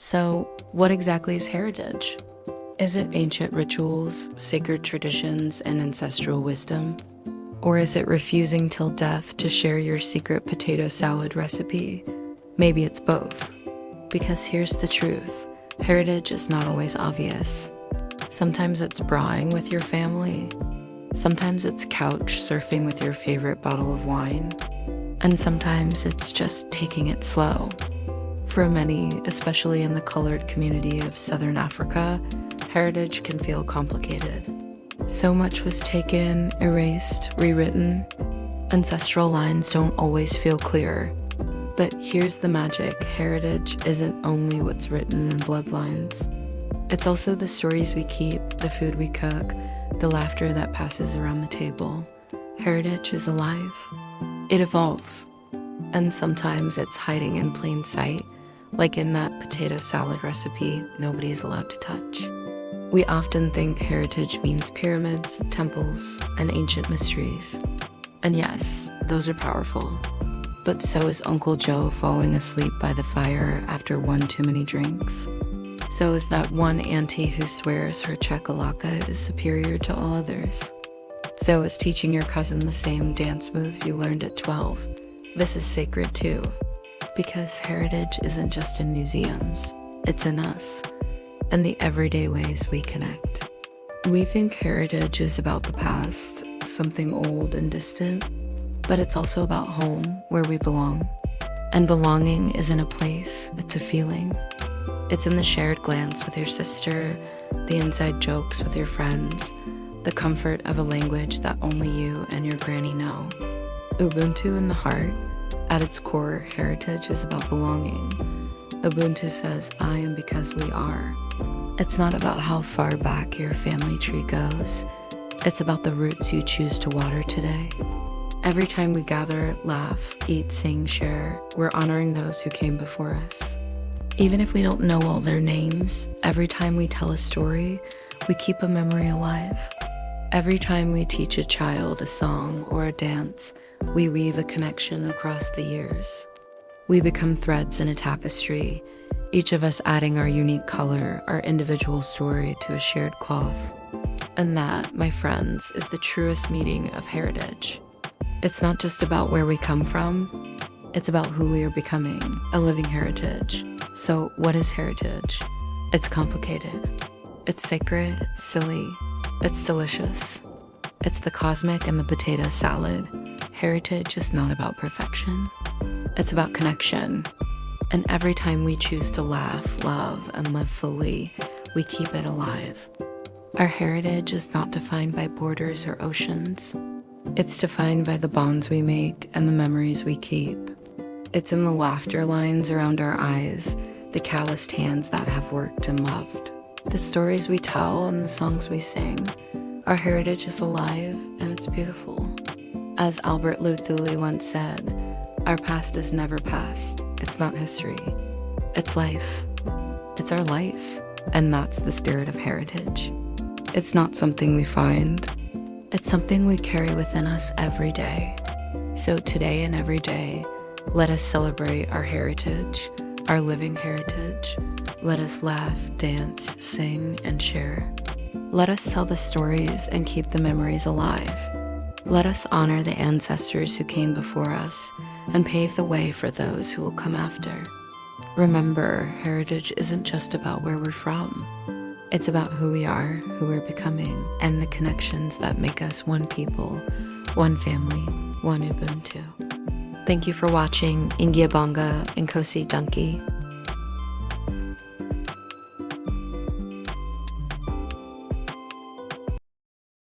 So, what exactly is heritage? Is it ancient rituals, sacred traditions, and ancestral wisdom? Or is it refusing till death to share your secret potato salad recipe? Maybe it's both. Because here's the truth, heritage is not always obvious. Sometimes it's braaiing with your family. Sometimes it's couch surfing with your favorite bottle of wine. And sometimes it's just taking it slow. For many, especially in the colored community of Southern Africa, heritage can feel complicated. So much was taken, erased, rewritten. Ancestral lines don't always feel clear. But here's the magic, heritage isn't only what's written in bloodlines. It's also the stories we keep, the food we cook, the laughter that passes around the table. Heritage is alive. It evolves. And sometimes it's hiding in plain sight, like in that potato salad recipe nobody's allowed to touch. We often think heritage means pyramids, temples, and ancient mysteries. And yes, those are powerful. But so is Uncle Joe falling asleep by the fire after one too many drinks. So is that one auntie who swears her chakalaka is superior to all others. So is teaching your cousin the same dance moves you learned at 12. This is sacred too. Because heritage isn't just in museums, it's in us, and the everyday ways we connect. We think heritage is about the past, something old and distant, but it's also about home, where we belong. And belonging isn't a place, it's a feeling. It's in the shared glance with your sister, the inside jokes with your friends, the comfort of a language that only you and your granny know. Ubuntu in the heart. At its core, heritage is about belonging. Ubuntu says, I am because we are. It's not about how far back your family tree goes. It's about the roots you choose to water today. Every time we gather, laugh, eat, sing, share, we're honoring those who came before us. Even if we don't know all their names, every time we tell a story, we keep a memory alive. Every time we teach a child a song or a dance, we weave a connection across the years. We become threads in a tapestry, each of us adding our unique color, our individual story to a shared cloth. And that, my friends, is the truest meaning of heritage. It's not just about where we come from, it's about who we are becoming, a living heritage. So what is heritage? It's complicated. It's sacred, it's silly, it's delicious. It's the cosmic and the potato salad. Heritage is not about perfection. It's about connection. And every time we choose to laugh, love, and live fully, we keep it alive. Our heritage is not defined by borders or oceans. It's defined by the bonds we make and the memories we keep. It's in the laughter lines around our eyes, the calloused hands that have worked and loved, the stories we tell and the songs we sing. Our heritage is alive and it's beautiful. As Albert Luthuli once said, our past is never past. It's not history. It's life. It's our life. And that's the spirit of heritage. It's not something we find. It's something we carry within us every day. So today and every day, let us celebrate our heritage, our living heritage. Let us laugh, dance, sing, and share. Let us tell the stories and keep the memories alive. Let us honor the ancestors who came before us and pave the way for those who will come after. Remember, heritage isn't just about where we're from. It's about who we are, who we're becoming, and the connections that make us one people, one family, one Ubuntu. Thank you for watching Ingia Bonga and Kosi Dunki.